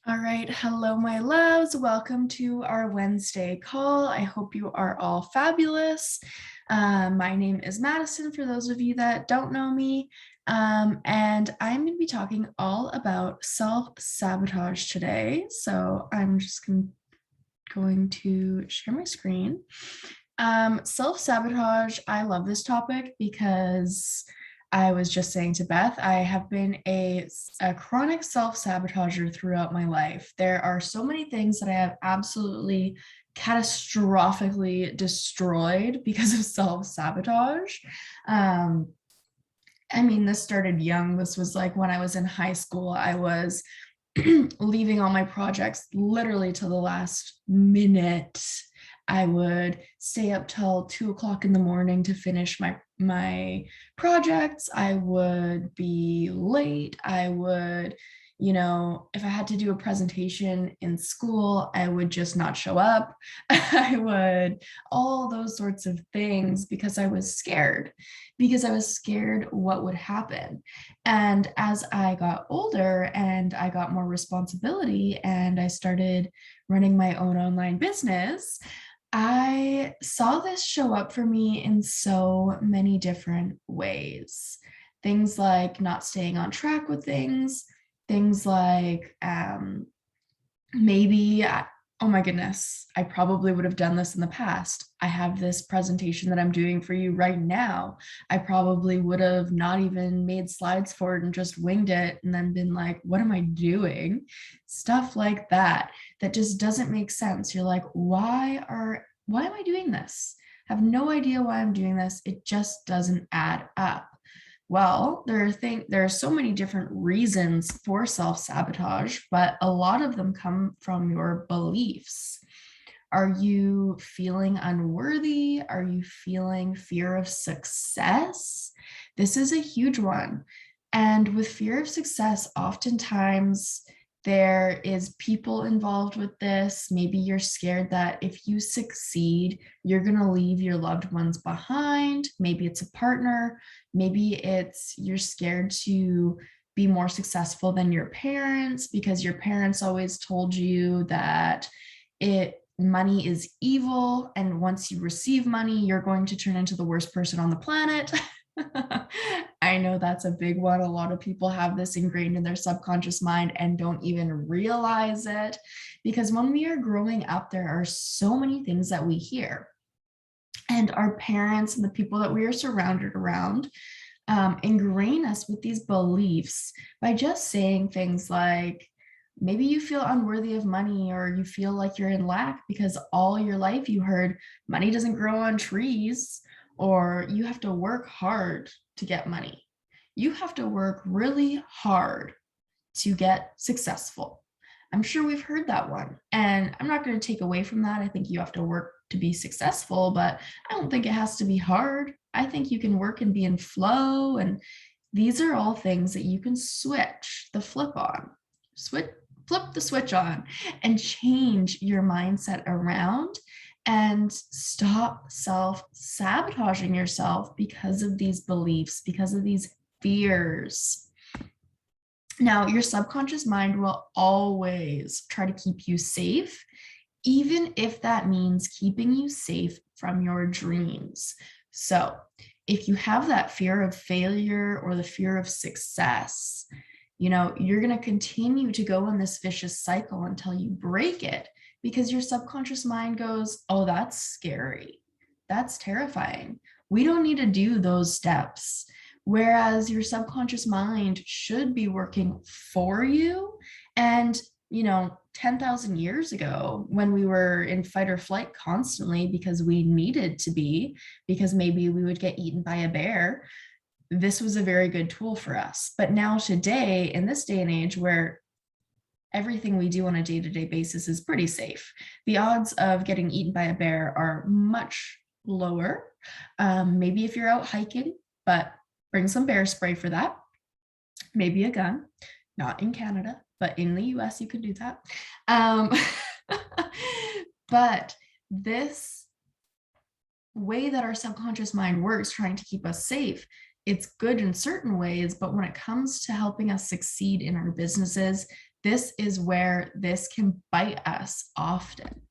All right. Hello, my loves. Welcome to our Wednesday call. I hope you are all fabulous. My name is Madison, for those of you that don't know me. And I'm going to be talking all about self-sabotage today. So I'm just going to share my screen. Self-sabotage, I love this topic because I was just saying to Beth, I have been a chronic self-sabotager throughout my life. There are so many things that I have absolutely catastrophically destroyed because of self-sabotage. Um, this started young. This was like when I was in high school. I was leaving all my projects literally to the last minute. I would stay up till 2 o'clock in the morning to finish my projects. I would be late. I would, if I had to do a presentation in school, I would just not show up. I would all those sorts of things because I was scared what would happen. And as I got older and I got more responsibility and I started running my own online business, I saw this show up for me in so many different ways. Things like not staying on track with things like maybe, oh my goodness, I probably would have done this in the past. I have this presentation that I'm doing for you right now. I probably would have not even made slides for it and just winged it and then been like, what am I doing? Stuff like that just doesn't make sense. You're like, why am I doing this? I have no idea why I'm doing this. It just doesn't add up. Well, there are so many different reasons for self-sabotage, but a lot of them come from your beliefs. Are you feeling unworthy? Are you feeling fear of success? This is a huge one. And with fear of success, oftentimes there is people involved with this. Maybe you're scared that if you succeed, you're going to leave your loved ones behind. Maybe it's a partner. Maybe you're scared to be more successful than your parents because your parents always told you that money is evil, and once you receive money, you're going to turn into the worst person on the planet. I know that's a big one. A lot of people have this ingrained in their subconscious mind and don't even realize it, because when we are growing up, there are so many things that we hear, and our parents and the people that we are surrounded around ingrain us with these beliefs by just saying things like, maybe you feel unworthy of money, or you feel like you're in lack because all your life you heard money doesn't grow on trees, or you have to work hard to get money. You have to work really hard to get successful. I'm sure we've heard that one. And I'm not going to take away from that. I think you have to work to be successful, but I don't think it has to be hard. I think you can work and be in flow. And these are all things that you can switch the flip on, flip the switch on, and change your mindset around and stop self-sabotaging yourself because of these beliefs, because of these fears. Now, your subconscious mind will always try to keep you safe, even if that means keeping you safe from your dreams. So if you have that fear of failure or the fear of success, you're going to continue to go in this vicious cycle until you break it, because your subconscious mind goes, oh, that's scary. That's terrifying. We don't need to do those steps. Whereas your subconscious mind should be working for you. And 10,000 years ago, when we were in fight or flight constantly because we needed to be, because maybe we would get eaten by a bear, this was a very good tool for us. But now today, in this day and age where everything we do on a day-to-day basis is pretty safe, the odds of getting eaten by a bear are much lower. Maybe if you're out hiking, but bring some bear spray for that. Maybe a gun, not in Canada, but in the US, you could do that. But this way that our subconscious mind works, trying to keep us safe, it's good in certain ways, but when it comes to helping us succeed in our businesses, this is where this can bite us often.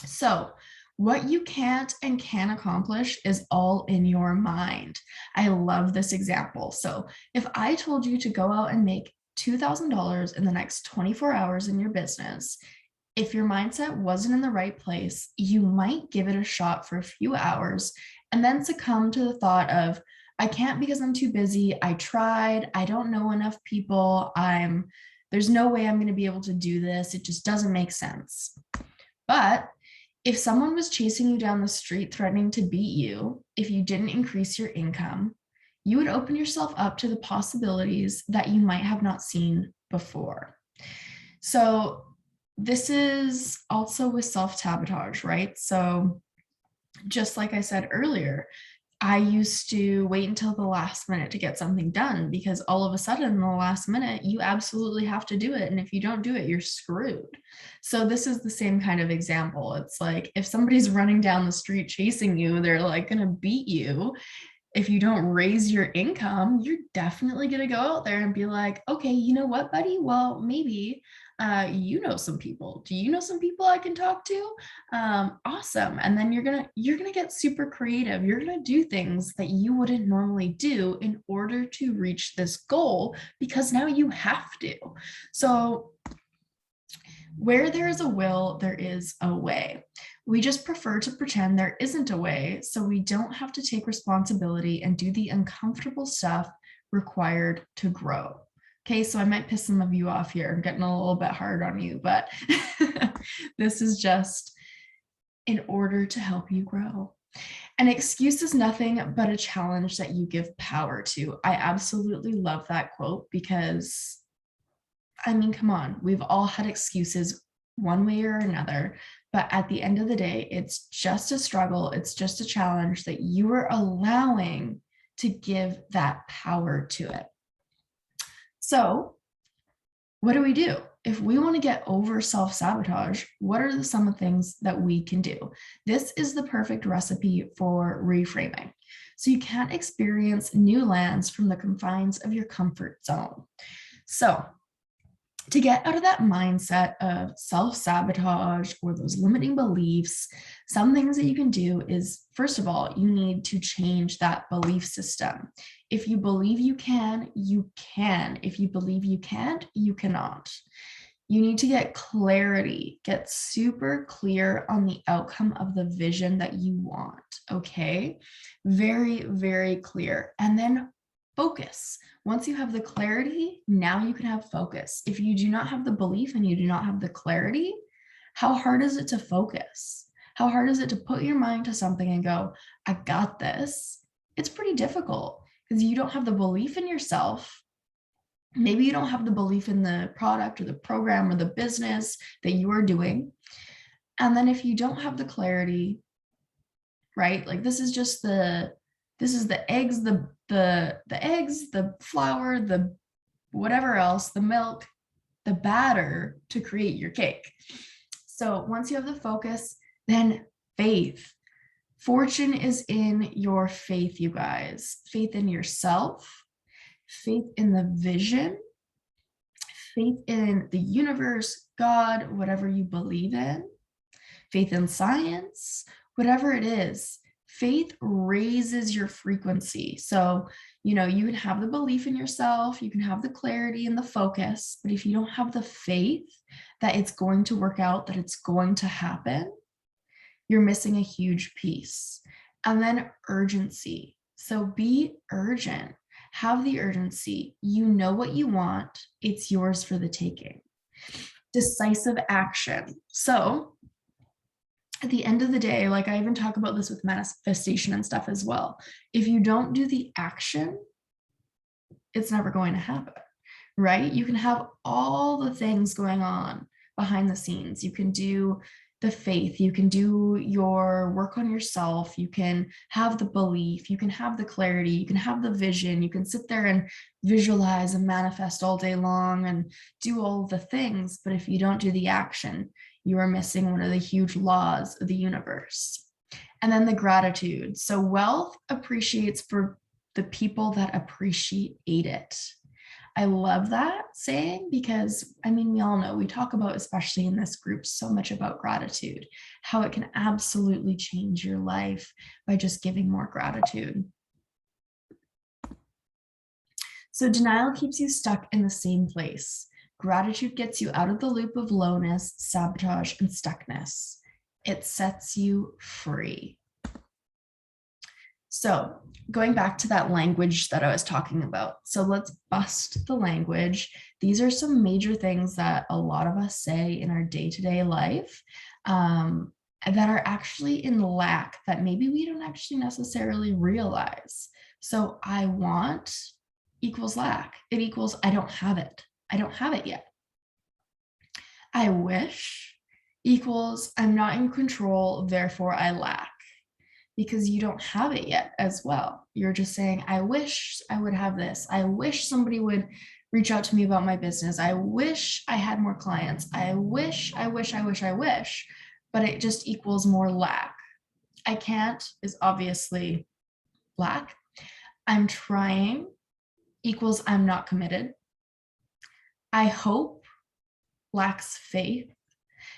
So what you can't and can accomplish is all in your mind. I love this example. So if I told you to go out and make $2,000 in the next 24 hours in your business, if your mindset wasn't in the right place, you might give it a shot for a few hours and then succumb to the thought of, I can't because I'm too busy. I tried. I don't know enough people. There's no way I'm going to be able to do this. It just doesn't make sense. But if someone was chasing you down the street, threatening to beat you, if you didn't increase your income, you would open yourself up to the possibilities that you might have not seen before. So this is also with self-sabotage, right? So just like I said earlier, I used to wait until the last minute to get something done because all of a sudden in the last minute, you absolutely have to do it. And if you don't do it, you're screwed. So this is the same kind of example. It's like if somebody's running down the street chasing you, they're like going to beat you. If you don't raise your income, you're definitely going to go out there and be like, okay, you know what, buddy? Well, maybe you know some people. Do you know some people I can talk to? Awesome. And then you're gonna get super creative. You're gonna do things that you wouldn't normally do in order to reach this goal because now you have to. So where there is a will, there is a way. We just prefer to pretend there isn't a way so we don't have to take responsibility and do the uncomfortable stuff required to grow. Okay, so I might piss some of you off here. I'm getting a little bit hard on you, but this is just in order to help you grow. An excuse is nothing but a challenge that you give power to. I absolutely love that quote because, I mean, come on, we've all had excuses one way or another, but at the end of the day, it's just a struggle. It's just a challenge that you are allowing to give that power to it. So what do we do? If we want to get over self-sabotage, what are some of the things that we can do? This is the perfect recipe for reframing. So you can't experience new lands from the confines of your comfort zone. So to get out of that mindset of self-sabotage or those limiting beliefs, some things that you can do is, first of all, you need to change that belief system. If you believe you can, you can. If you believe you can't, you cannot. You need to get clarity, get super clear on the outcome of the vision that you want, okay? Very, very clear. And then focus. Once you have the clarity, now you can have focus. If you do not have the belief and you do not have the clarity, how hard is it to focus? How hard is it to put your mind to something and go, I got this? It's pretty difficult because you don't have the belief in yourself. Maybe you don't have the belief in the product or the program or the business that you are doing. And then if you don't have the clarity, right? Like this is the eggs, the eggs, the flour, the whatever else, the milk, the batter to create your cake. So once you have the focus, then faith. Fortune is in your faith, you guys. Faith in yourself, faith in the vision, faith in the universe, God, whatever you believe in, faith in science, whatever it is. Faith raises your frequency. So, you can have the belief in yourself, you can have the clarity and the focus, but if you don't have the faith that it's going to work out, that it's going to happen, you're missing a huge piece. And then urgency. So be urgent. Have the urgency. You know what you want. It's yours for the taking. Decisive action. So at the end of the day, like I even talk about this with manifestation and stuff as well. If you don't do the action, it's never going to happen, right? You can have all the things going on behind the scenes. You can do the faith, you can do your work on yourself, you can have the belief, you can have the clarity, you can have the vision, you can sit there and visualize and manifest all day long and do all the things. But if you don't do the action, you are missing one of the huge laws of the universe. And then the gratitude. So wealth appreciates for the people that appreciate it. I love that saying because, I mean, we all know, we talk about, especially in this group, so much about gratitude, how it can absolutely change your life by just giving more gratitude. So denial keeps you stuck in the same place. Gratitude gets you out of the loop of lowness, sabotage, and stuckness. It sets you free. So going back to that language that I was talking about. So let's bust the language. These are some major things that a lot of us say in our day-to-day life that are actually in lack that maybe we don't actually necessarily realize. So I want equals lack. It equals I don't have it. I don't have it yet. I wish equals I'm not in control, therefore I lack, because you don't have it yet as well. You're just saying, I wish I would have this. I wish somebody would reach out to me about my business. I wish I had more clients. I wish, but it just equals more lack. I can't is obviously lack. I'm trying equals I'm not committed. I hope lacks faith,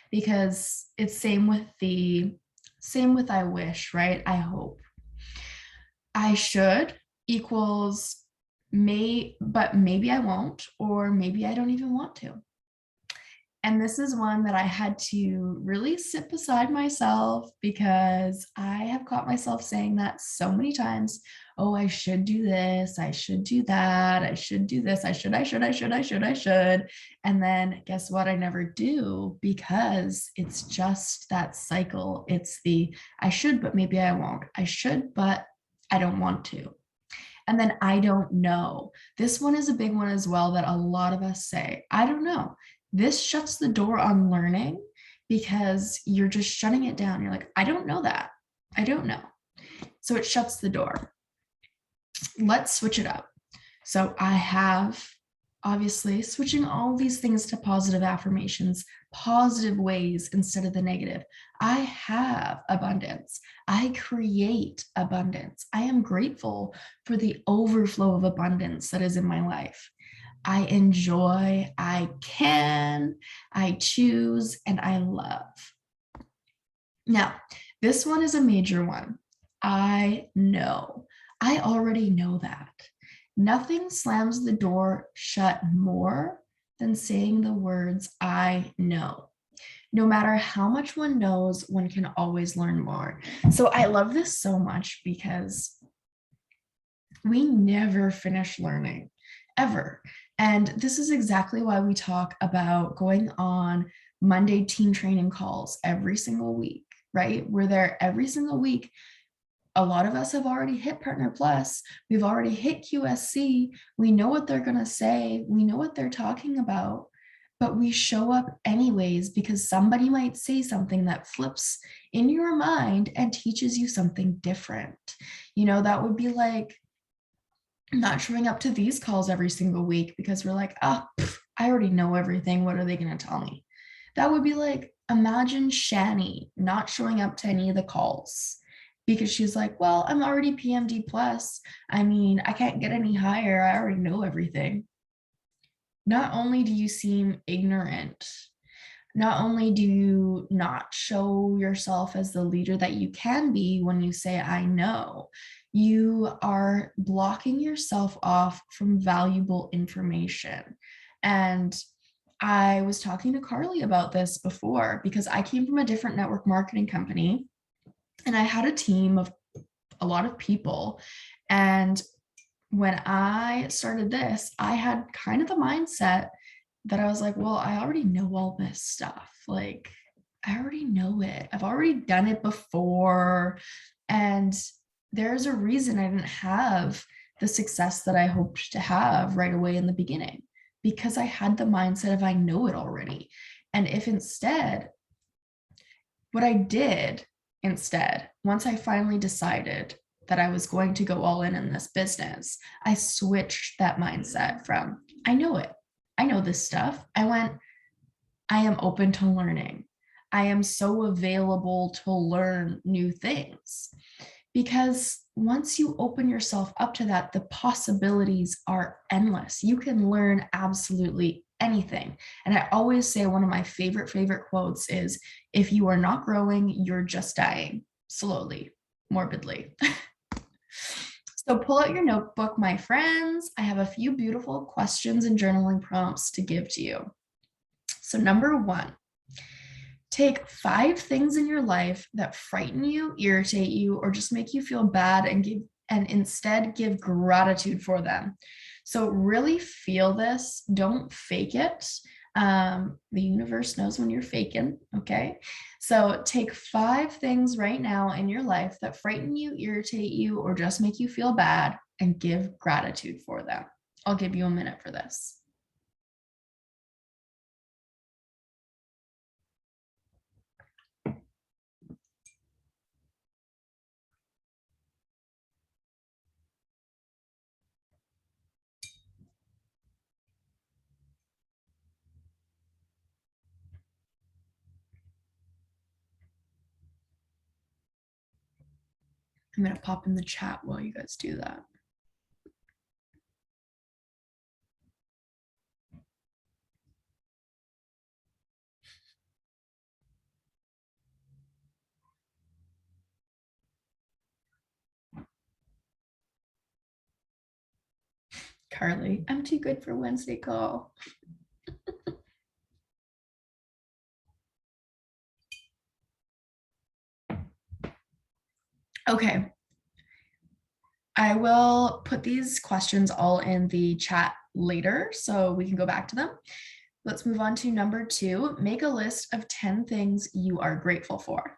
because it's same with I wish, right? I hope. I should equals but maybe I won't, or maybe I don't even want to. And this is one that I had to really sit beside myself, because I have caught myself saying that so many times. Oh, I should do this. I should do that. I should do this. I should. And then guess what? I never do, because it's just that cycle. It's the I should, but maybe I won't. I should, but I don't want to. And then I don't know. This one is a big one as well that a lot of us say, I don't know. This shuts the door on learning, because you're just shutting it down. You're like, I don't know that. I don't know. So it shuts the door. Let's switch it up. So I have, obviously, switching all these things to positive affirmations, positive ways instead of the negative. I have abundance. I create abundance. I am grateful for the overflow of abundance that is in my life. I enjoy, I can, I choose, and I love. Now, this one is a major one. I know. I already know that. Nothing slams the door shut more than saying the words, I know. No matter how much one knows, one can always learn more. So I love this so much, because we never finish learning, ever. And this is exactly why we talk about going on Monday team training calls every single week, right? We're there every single week. A lot of us have already hit Partner Plus. We've already hit QSC. We know what they're going to say. We know what they're talking about, but we show up anyways, because somebody might say something that flips in your mind and teaches you something different. You know, that would be like not showing up to these calls every single week because we're like, oh, I already know everything. What are they going to tell me? That would be like, imagine Shani not showing up to any of the calls because she's like, well, I'm already PMD plus. I mean, I can't get any higher. I already know everything. Not only do you seem ignorant, not only do you not show yourself as the leader that you can be when you say, I know, you are blocking yourself off from valuable information. And I was talking to Carly about this before, because I came from a different network marketing company and I had a team of a lot of people. And when I started this, I had kind of the mindset that I was like, well, I already know all this stuff. Like, I already know it. I've already done it before. And there's a reason I didn't have the success that I hoped to have right away in the beginning, because I had the mindset of I know it already. And if instead, what I did instead, once I finally decided that I was going to go all in this business, I switched that mindset from, I know it. I know this stuff. I went, I am open to learning. I am so available to learn new things. Because once you open yourself up to that, the possibilities are endless. You can learn absolutely anything. And I always say one of my favorite quotes is, if you are not growing, you're just dying slowly, morbidly. So pull out your notebook, my friends. I have a few beautiful questions and journaling prompts to give to you. So number one, take 5 things in your life that frighten you, irritate you, or just make you feel bad, and instead give gratitude for them. So really feel this. Don't fake it. The universe knows when you're faking. Okay. So take 5 things right now in your life that frighten you, irritate you, or just make you feel bad, and give gratitude for them. I'll give you a minute for this. I'm going to pop in the chat while you guys do that. Carly, I'm too good for Wednesday call. Okay. I will put these questions all in the chat later so we can go back to them. Let's move on to number 2. Make a list of 10 things you are grateful for.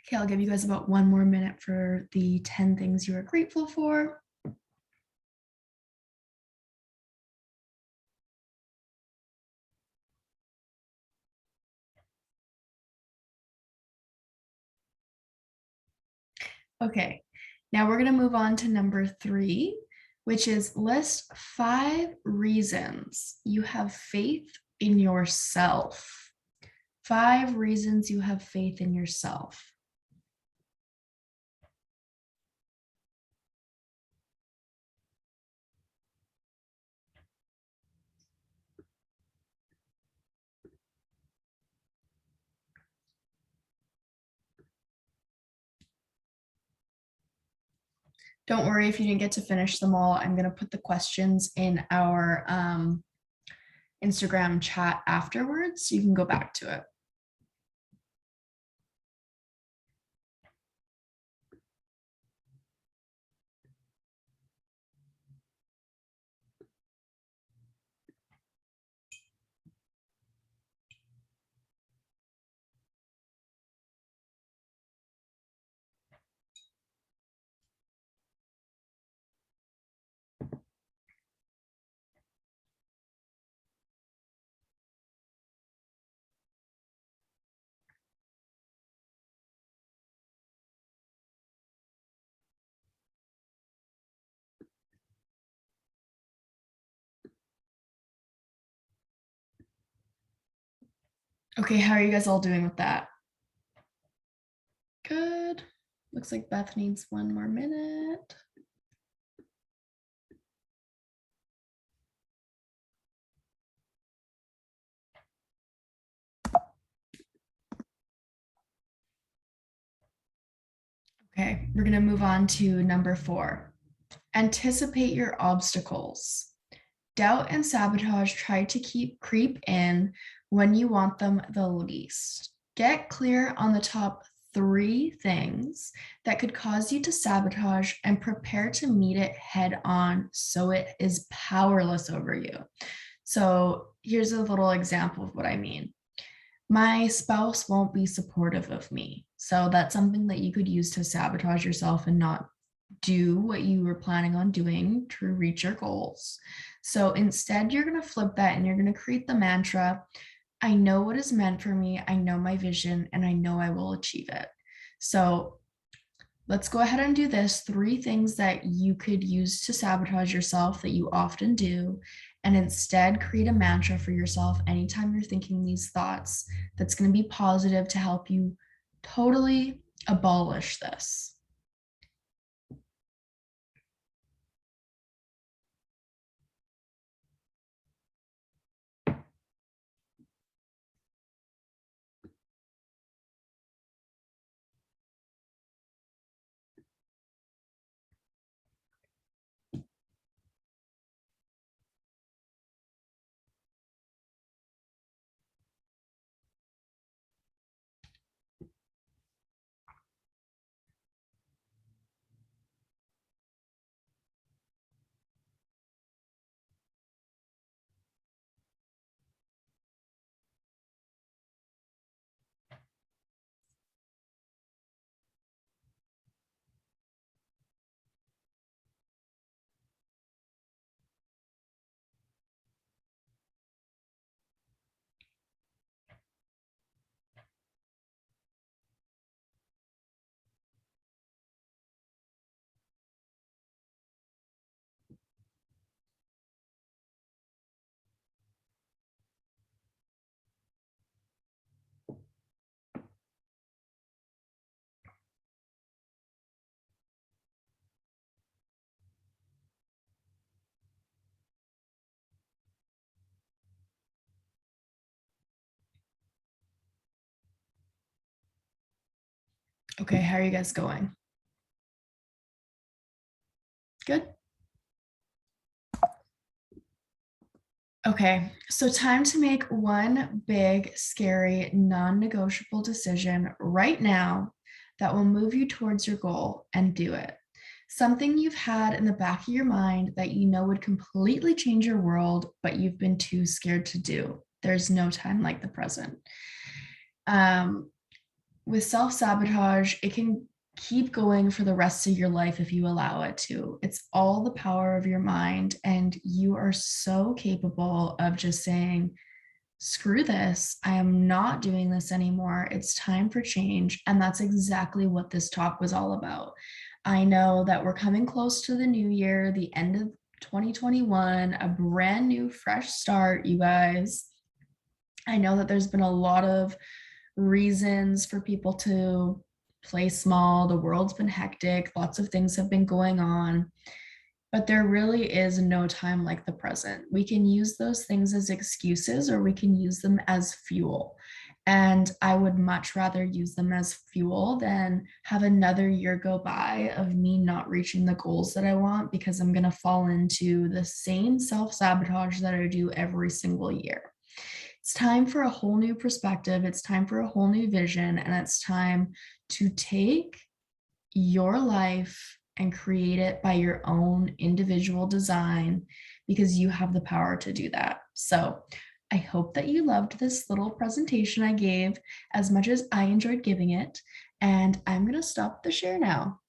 Okay, I'll give you guys about 1 more minute for the 10 things you are grateful for. Okay, now we're going to move on to number 3, which is list 5 reasons you have faith in yourself. 5 reasons you have faith in yourself. Don't worry if you didn't get to finish them all. I'm going to put the questions in our Instagram chat afterwards, so you can go back to it. Okay, how are you guys all doing with that? Good. Looks like Beth needs 1 more minute. Okay, we're going to move on to number 4. Anticipate your obstacles. Doubt and sabotage try to keep creep in when you want them the least. Get clear on the top 3 things that could cause you to sabotage and prepare to meet it head on so it is powerless over you. So here's a little example of what I mean. My spouse won't be supportive of me. So that's something that you could use to sabotage yourself and not do what you were planning on doing to reach your goals. So instead, you're going to flip that and you're going to create the mantra, I know what is meant for me, I know my vision, and I know I will achieve it. So let's go ahead and do this. 3 things that you could use to sabotage yourself that you often do, and instead create a mantra for yourself anytime you're thinking these thoughts that's going to be positive to help you totally abolish this. Okay, how are you guys going? Good. Okay, so time to make one big, scary, non negotiable decision right now that will move you towards your goal and do it. Something you've had in the back of your mind that you know would completely change your world, but you've been too scared to do. There's no time like the present. Um, with self sabotage, it can keep going for the rest of your life if you allow it to. It's all the power of your mind, and you are so capable of just saying, screw this. I am not doing this anymore. It's time for change. And that's exactly what this talk was all about. I know that we're coming close to the new year, the end of 2021, a brand new, fresh start, you guys. I know that there's been a lot of reasons for people to play small. The world's been hectic, lots of things have been going on, but there really is no time like the present. We can use those things as excuses or we can use them as fuel. And I would much rather use them as fuel than have another year go by of me not reaching the goals that I want because I'm going to fall into the same self sabotage that I do every single year. It's time for a whole new perspective. It's time for a whole new vision. And it's time to take your life and create it by your own individual design because you have the power to do that. So I hope that you loved this little presentation I gave as much as I enjoyed giving it. And I'm going to stop the share now.